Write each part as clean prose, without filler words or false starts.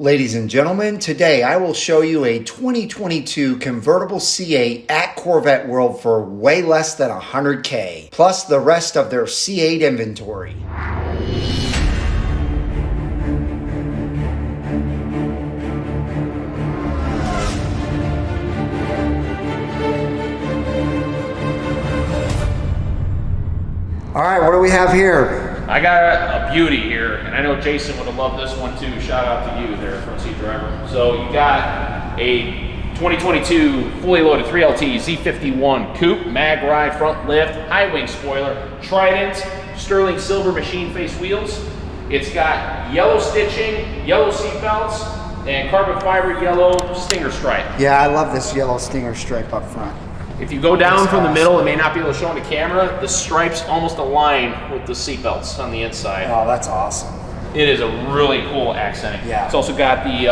Ladies and gentlemen, today I will show you a 2022 convertible C8 at Corvette World for way less than $100K, plus the rest of their C8 inventory. All right, what do we have here? I got a beauty here, and I know Jason would have loved this one too. Shout out to you there, front seat driver. So you got a 2022 fully loaded 3LT Z51 coupe, mag ride, front lift, high wing spoiler, Trident, sterling silver machine face wheels. It's got yellow stitching, yellow seat belts, and carbon fiber yellow stinger stripe. Yeah, I love this yellow stinger stripe up front. If you go down from the middle, it may not be able to show on the camera, the stripes almost align with the seat belts on the inside. Oh, that's awesome. It is a really cool accent. Yeah. It's also got the,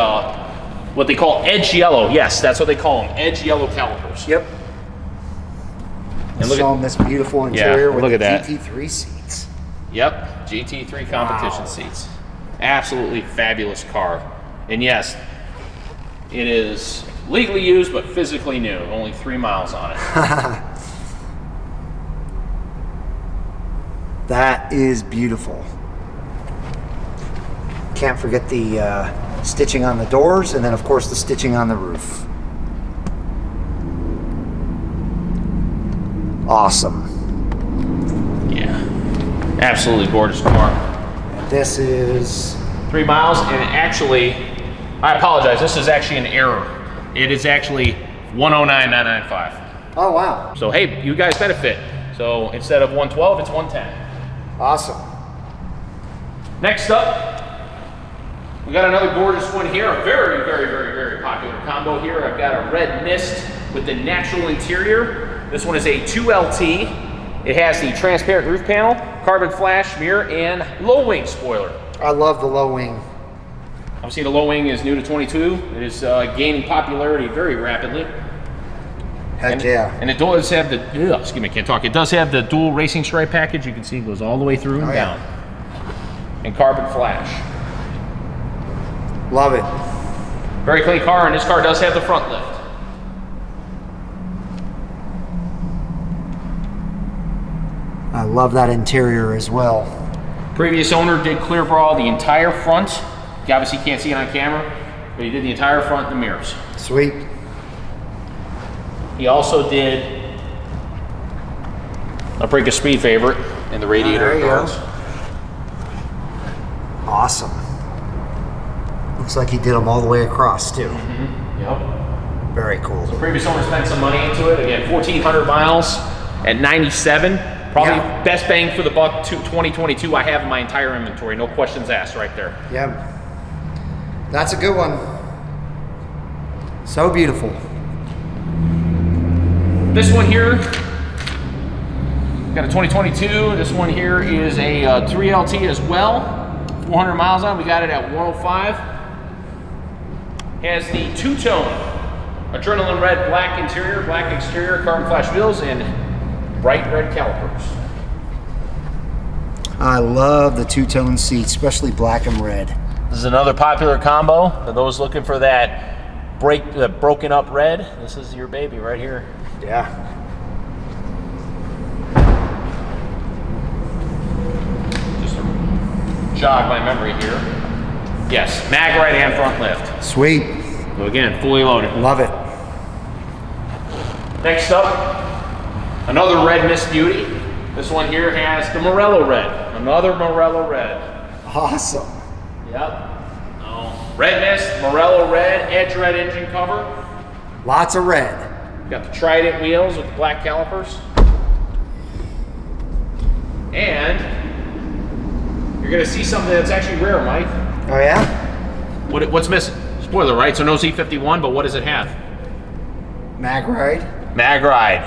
what they call edge yellow. Yes, that's what they call them, edge yellow calipers. Yep. And look at this beautiful interior with the GT3 seats. Yep, GT3 competition seats. Absolutely fabulous car. And yes, it is legally used, but physically new. Only 3 miles on it. That is beautiful. Can't forget the stitching on the doors, and then of course the stitching on the roof. Awesome. Yeah, absolutely gorgeous car. And this is 3 miles, and actually, I apologize, this is actually an error. It is actually 109,995. Oh, wow. So, hey, you guys benefit. So, instead of 112, it's 110. Awesome. Next up, we got another gorgeous one here. A very, very, very, very popular combo here. I've got a red mist with the natural interior. This one is a 2LT. It has the transparent roof panel, carbon flash mirror, and low wing spoiler. I love the low wing. Obviously, the low wing is new to 22. It is gaining popularity very rapidly. Heck yeah. And it does have the, excuse me, I can't talk. It does have the dual racing stripe package. You can see it goes all the way through and down. And carbon flash. Love it. Very clean car, and this car does have the front lift. I love that interior as well. Previous owner did clear brawl the entire front. You obviously can't see it on camera, but he did the entire front and the mirrors. Sweet. He also did a Brink of Speed favorite in the radiator. There you go. Awesome. Looks like he did them all the way across too. Mm-hmm. Yep. Very cool. So previous owner spent some money into it. Again, 1,400 miles at 97. Probably best bang for the buck 2022 I have in my entire inventory. No questions asked right there. Yeah. That's a good one. So beautiful. This one here, got a 2022. This one here is a 3LT as well. 400 miles on. We got it at 105. Has the two-tone adrenaline red black interior, black exterior, carbon flash wheels, and bright red calipers. I love the two-tone seats, especially black and red. This is another popular combo for those looking for that broken up red. This is your baby right here. Yeah. Just to jog my memory here. Yes, mag right and front lift. Sweet. So again, fully loaded. Love it. Next up, another red mist beauty. This one here has the Morello red. Another Morello red. Awesome. Yep. Red mist, Morello red, edge red engine cover. Lots of red. Got the Trident wheels with the black calipers. And you're gonna see something that's actually rare, Mike. Oh yeah? What's missing? Spoiler, right? So no Z51, but what does it have? Mag ride. Mag ride.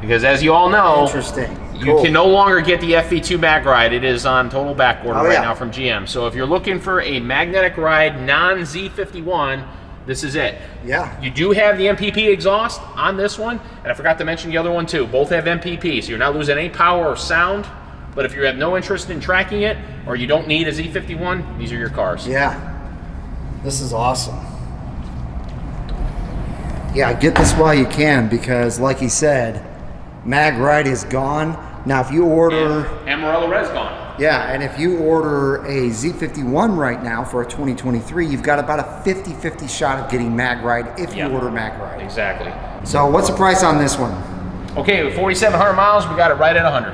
Because as you all know, interesting. You can no longer get the FV2 mag ride. It is on total back order right now from GM. So if you're looking for a magnetic ride non-Z51, this is it. Yeah. You do have the Mpp exhaust on this one, and I forgot to mention the other one too. Both have Mpp, so you're not losing any power or sound. But if you have no interest in tracking it, or you don't need a Z51, these are your cars. Yeah. This is awesome. Yeah, get this while you can, because like he said, mag ride is gone. Now if you order... Amarillo Red's gone. Yeah, and if you order a Z51 right now for a 2023, you've got about a 50-50 shot of getting mag ride if you order mag ride. Exactly. So what's the price on this one? Okay, with 4,700 miles, we got it right at 100.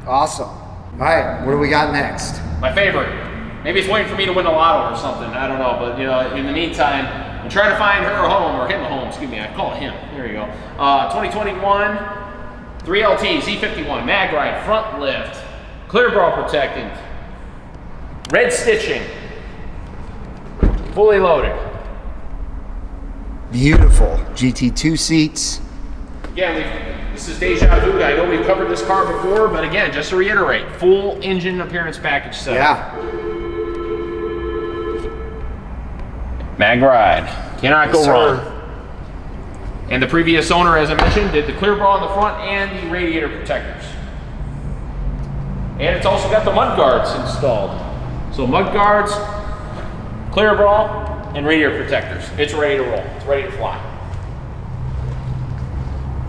Awesome. All right, what do we got next? My favorite. Maybe it's waiting for me to win the lotto or something. I don't know, but you know, in the meantime, I'm trying to find her a home, or him a home, excuse me. I call it him. There you go. 2021 3LT Z51 mag ride front lift, clear bra protectant, red stitching, fully loaded. Beautiful. GT2 seats. Again, this is deja vu. I know we've covered this car before, but again, just to reiterate, full engine appearance package set. Yeah. Mag ride. Cannot go wrong. And the previous owner, as I mentioned, did the clear bra in the front and the radiator protectors. And it's also got the mud guards installed. So mud guards, clear bra, and radiator protectors. It's ready to roll. It's ready to fly.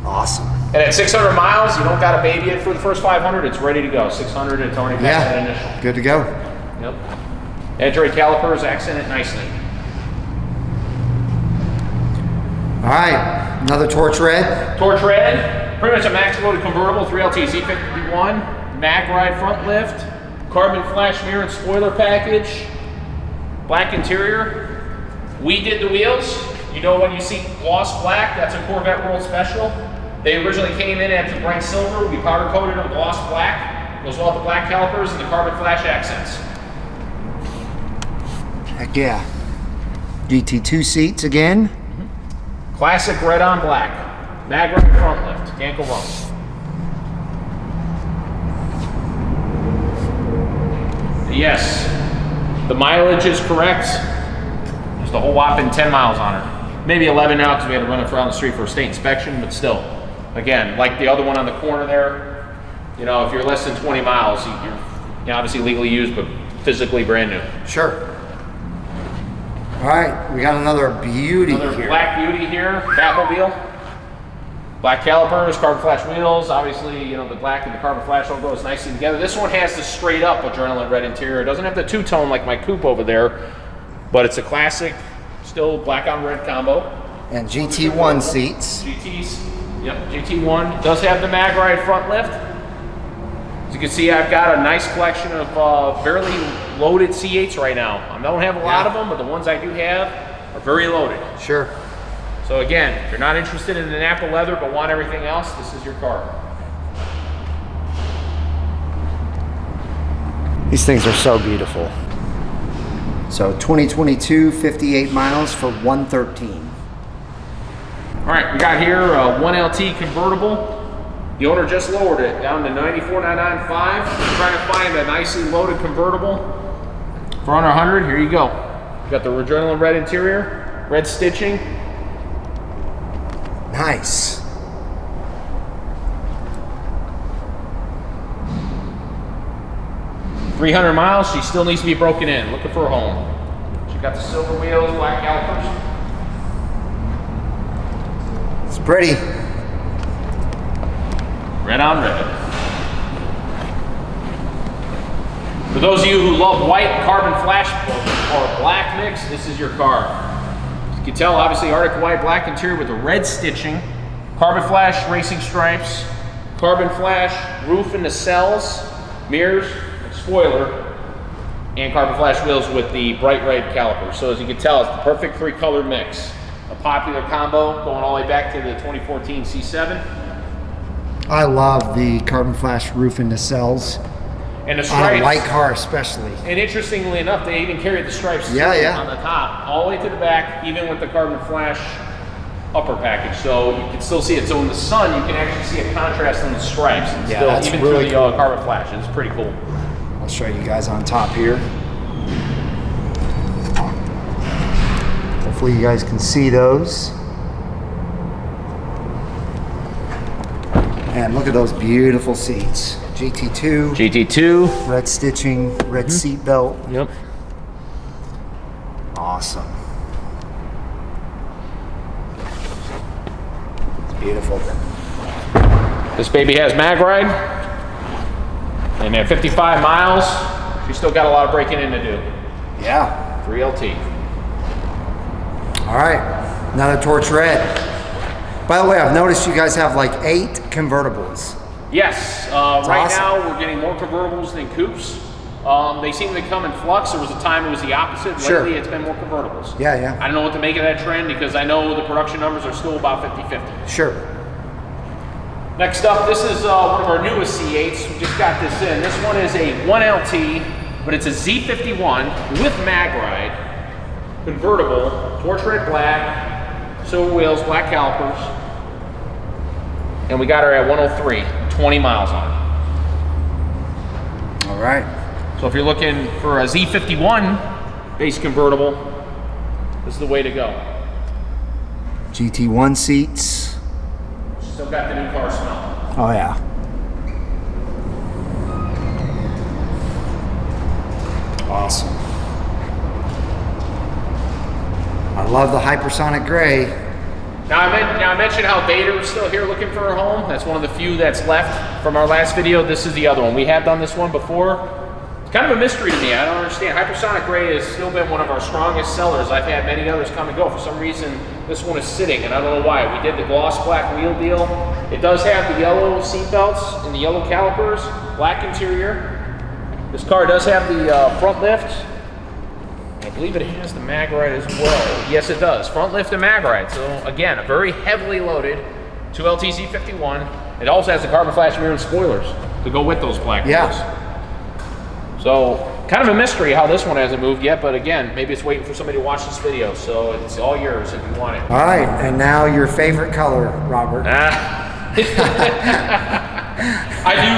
Awesome. And at 600 miles, you don't got to baby it for the first 500. It's ready to go. 600, it's already past that initial. Good to go. Yep. Edge rate calipers accent it nicely. All right, another torch red. Torch red, pretty much a max loaded convertible 3LT Z51, mag ride front lift, carbon flash mirror and spoiler package, black interior. We did the wheels. You know when you see gloss black, that's a Corvette World special. They originally came in at the Brink silver. We powder coated them gloss black. Goes well with the black calipers and the carbon flash accents. Heck yeah. GT2 seats again. Classic red on black. Mag ride front lift. Can't go wrong. Yes, the mileage is correct. Just a whole whopping 10 miles on her. Maybe 11 now because we had to run it around the street for a state inspection, but still. Again, like the other one on the corner there, you know, if you're less than 20 miles, you're obviously legally used, but physically brand new. Sure. All right, we got another beauty here. Black beauty here, Batmobile. Black calipers, carbon flash wheels. Obviously, you know, the black and the carbon flash all goes nicely together. This one has the straight up adrenaline red interior. It doesn't have the two-tone like my coupe over there, but it's a classic, still black on red combo. And GT1 seats. GTs, yep, GT1. Does have the mag ride front lift. As you can see, I've got a nice collection of fairly loaded C8s right now. I don't have a lot of them, but the ones I do have are very loaded. Sure. So again, if you're not interested in the Napa leather but want everything else, this is your car. These things are so beautiful. So 2022, 58 miles for 113. All right, we got here a 1LT convertible. The owner just lowered it down to 94,995. Trying to find a nicely loaded convertible for under 100. Here you go. Got the adrenaline red interior, red stitching. Nice. .300 miles. She still needs to be broken in. Looking for a home. She got the silver wheels, black calipers. It's pretty. Red on red. For those of you who love white carbon flash or black mix, this is your car. As you can tell, obviously Arctic white black interior with the red stitching, carbon flash racing stripes, carbon flash roof and nacelles, mirrors, spoiler, and carbon flash wheels with the bright red calipers. So as you can tell, it's the perfect three-color mix. A popular combo going all the way back to the 2014 C7. I love the carbon flash roof and nacelles. And the stripes. On a white car especially. And interestingly enough, they even carried the stripes on the top, all the way to the back, even with the carbon flash upper package. So you can still see it. So in the sun, you can actually see a contrast in the stripes. And still, that's even really through the carbon flash. It's pretty cool. I'll show you guys on top here. Hopefully you guys can see those. And look at those beautiful seats. GT2. GT2. Red stitching, red seat belt. Yep. Awesome. Awesome. It's beautiful. This baby has mag ride, and at 55 miles, she's still got a lot of breaking in to do. Yeah. 3LT. All right, another torch red. By the way, I've noticed you guys have like 8 convertibles. Yes, right awesome. now we're getting more convertibles than coupes. They seem to come in flux. There was a time it was the opposite. Sure. Lately it's been more convertibles. Yeah, yeah. I don't know what to make of that trend because I know the production numbers are still about 50-50. Sure. Next up, this is one of our newest C8s. We just got this in. This one is a 1LT, but it's a Z51 with mag ride, convertible, torch red black, silver wheels, black calipers, and we got her at 103, 20 miles on it. All right. So if you're looking for a Z51 base convertible, this is the way to go. GT1 seats. Still got the new car smell. Oh yeah. Awesome. I love the hypersonic gray. Now I mentioned how Vader is still here looking for a home. That's one of the few that's left from our last video. This is the other one. We have done this one before. It's kind of a mystery to me. I don't understand. Hypersonic gray has still been one of our strongest sellers. I've had many others come and go. For some reason, this one is sitting, and I don't know why. We did the gloss black wheel deal. It does have the yellow seat belts and the yellow calipers, black interior. This car does have the front lift. I believe it has the mag ride as well. Yes, it does. Front lift and mag ride. So again, a very heavily loaded 2LT Z51. It also has the carbon flash mirror and spoilers to go with those black wheels. So kind of a mystery how this one hasn't moved yet, but again, maybe it's waiting for somebody to watch this video. So it's all yours if you want it. All right, and now your favorite color, Robert. I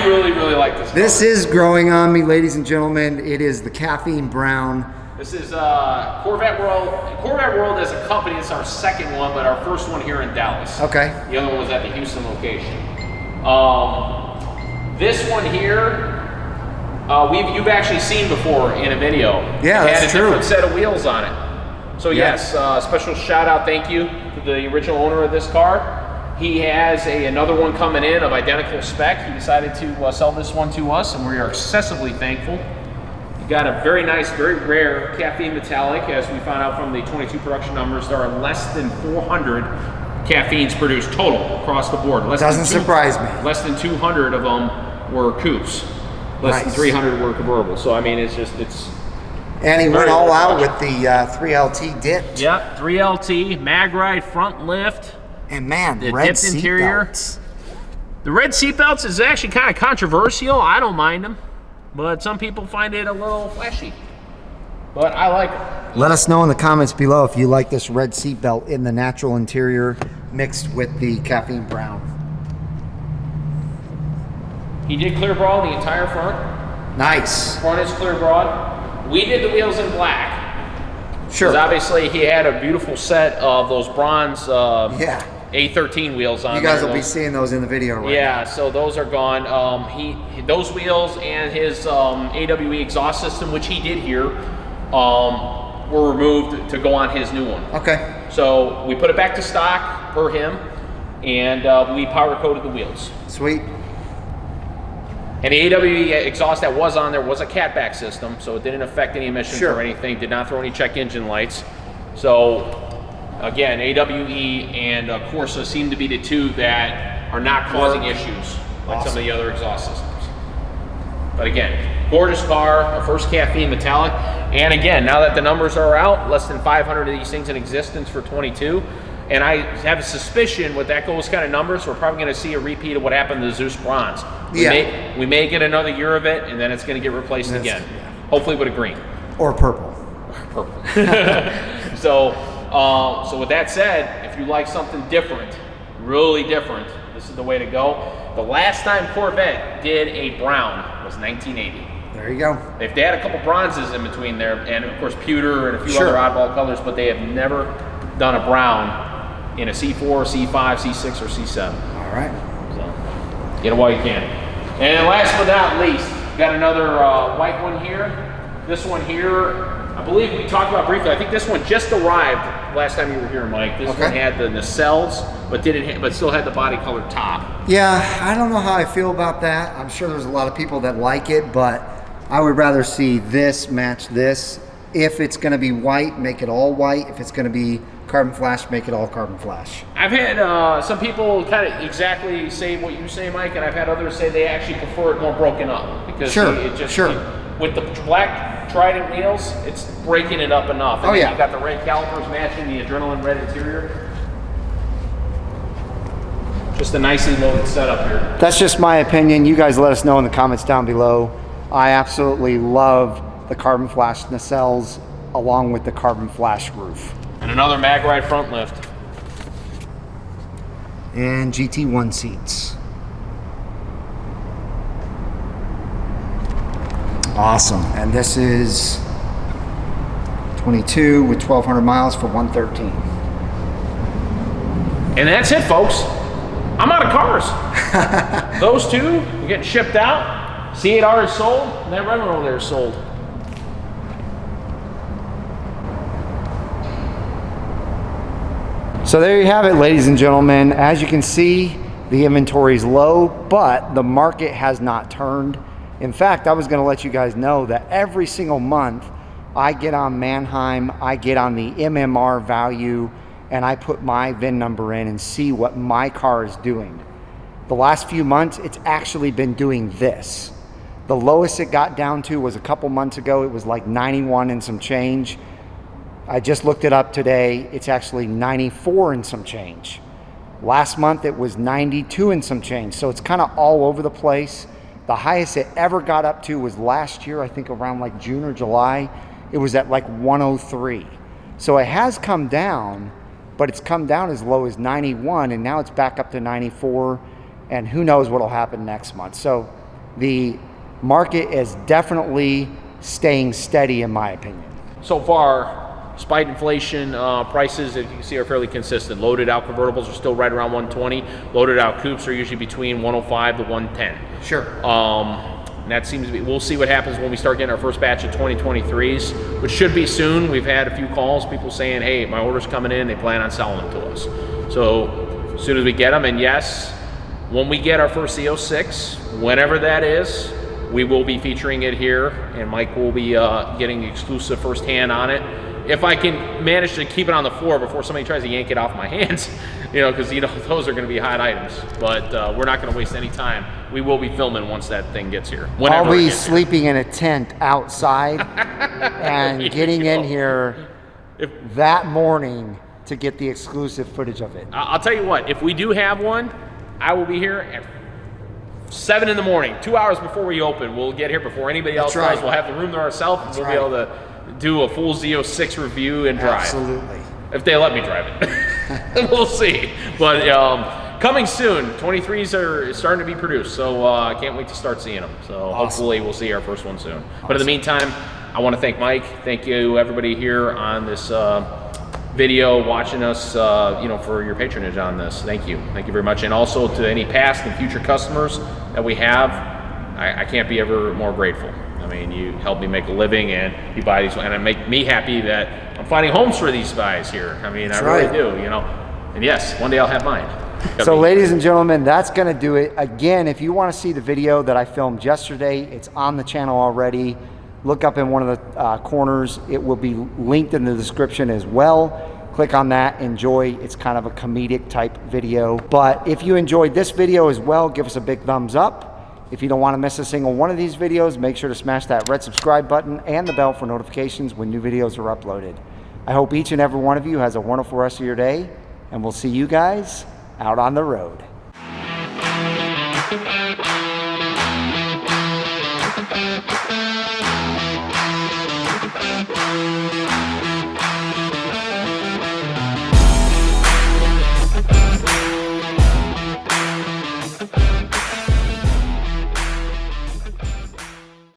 do really, really like this color. This is growing on me, ladies and gentlemen. It is the caffeine brown. This is Corvette World. Corvette World as a company, it's our second one, but our first one here in Dallas. Okay. The other one was at the Houston location. This one here, you've actually seen before in a video. Yeah, it that's had a true. different set of wheels on it. So yes, special shout out, thank you to the original owner of this car. He has another one coming in of identical spec. He decided to sell this one to us, and we are excessively thankful. You got a very nice, very rare caffeine metallic. As we found out from the 22 production numbers, there are less than 400 caffeines produced total across the board. Doesn't surprise me. Less than 200 of them were coupes. Less than 300 were convertibles. So I mean, it's and he went all out with the 3LT dipped. Yep, 3LT, mag ride, front lift. And man, the red dipped seat interior. belts. The red seat belts is actually kind of controversial. I don't mind them, but some people find it a little flashy. But I like it. Let us know in the comments below if you like this red seat belt in the natural interior mixed with the caffeine brown. He did clear broad the entire front. Nice. Front is clear broad. We did the wheels in black. Sure. Because obviously he had a beautiful set of those bronze yeah. A13 wheels on. You guys there. will be seeing those in the video right now. Yeah, so those are gone. Those wheels and his AWE exhaust system, which he did here, were removed to go on his new one. Okay. So we put it back to stock per him, and we powder coated the wheels. Sweet. And the AWE exhaust that was on there was a catback system, so it didn't affect any emissions or anything, did not throw any check engine lights. So again, AWE and Corsa seem to be the two that are not causing issues like some of the other exhaust systems. But again, gorgeous car, our first caffeine metallic. And again, now that the numbers are out, less than 500 of these things in existence for 22. And I have a suspicion with those kind of numbers, we're probably going to see a repeat of what happened to the Zeus Bronze. We may get another year of it, and then it's going to get replaced again. Yeah. Hopefully with a green. Or purple. Or purple. So with that said, if you like something different, really different, this is the way to go. The last time Corvette did a brown was 1980. There you go. They had a couple bronzes in between there, and of course pewter and a few other oddball colors, but they have never done a brown in a C4, C5, C6, or C7. All right. So, get it while you can. And last but not least, got another white one here. This one here, I believe we talked about briefly. I think this one just arrived last time you were here, Mike. This one had the nacelles, but still had the body colored top. Yeah, I don't know how I feel about that. I'm sure there's a lot of people that like it, but I would rather see this match this. If it's going to be white, make it all white. If it's going to be carbon flash, make it all carbon flash. I've had some people kind of exactly say what you say, Mike, and I've had others say they actually prefer it more broken up because with the black Trident wheels, it's breaking it up enough. And you've got the red calipers matching the adrenaline red interior. Just a nicely loaded setup here. That's just my opinion. You guys let us know in the comments down below. I absolutely love the carbon flash nacelles along with the carbon flash roof. And another mag ride front lift. And GT1 seats. Awesome. And this is 22 with 1,200 miles for 113. And that's it, folks. I'm out of cars. Those two are getting shipped out. C8R is sold, and that red one over there is sold. So there you have it, ladies and gentlemen. As you can see, the inventory is low, but the market has not turned. In fact, I was going to let you guys know that every single month I get on Manheim, I get on the MMR value, and I put my VIN number in and see what my car is doing. The last few months, it's actually been doing this. The lowest it got down to was a couple months ago. It was like 91 and some change. I just looked it up today. It's actually 94 and some change. Last month it was 92 and some change. So it's kind of all over the place. The highest it ever got up to was last year, I think around like June or July. It was at like 103. So it has come down, but it's come down as low as 91 and now it's back up to 94 and who knows what'll happen next month. So the market is definitely staying steady in my opinion. So far, despite inflation, prices, as you can see, are fairly consistent. Loaded out convertibles are still right around 120. Loaded out coupes are usually between 105 to 110. Sure. And that seems to be, we'll see what happens when we start getting our first batch of 2023s, which should be soon. We've had a few calls, people saying, hey, my order's coming in, they plan on selling them to us. So as soon as we get them, and yes, when we get our first CO6, whenever that is, we will be featuring it here, and Mike will be getting the exclusive firsthand on it. If I can manage to keep it on the floor before somebody tries to yank it off my hands, because those are going to be hot items. But we're not going to waste any time. We will be filming once that thing gets here. I'll be sleeping in a tent outside and getting in here that morning to get the exclusive footage of it. I'll tell you what, if we do have one, I will be here at 7 in the morning, 2 hours before we open. We'll get here before anybody else does. We'll have the room to ourselves, and we'll be able to do a full Z06 review and drive. Absolutely. If they let me drive it. We'll see. But coming soon, 23s are starting to be produced, so I can't wait to start seeing them. So hopefully we'll see our first one soon. But in the meantime, I want to thank Mike. Thank you everybody here on this video, watching us, for your patronage on this. Thank you. Thank you very much. And also to any past and future customers that we have, I can't be ever more grateful. I mean, you help me make a living, and you buy these, and it make me happy that I'm finding homes for these guys here. I mean, I really do, And yes, one day I'll have mine. So ladies and gentlemen, that's going to do it. Again, if you want to see the video that I filmed yesterday, it's on the channel already. Look up in one of the corners. It will be linked in the description as well. Click on that, enjoy. It's kind of a comedic type video. But if you enjoyed this video as well, give us a big thumbs up. If you don't want to miss a single one of these videos, make sure to smash that red subscribe button and the bell for notifications when new videos are uploaded. I hope each and every one of you has a wonderful rest of your day, and we'll see you guys out on the road.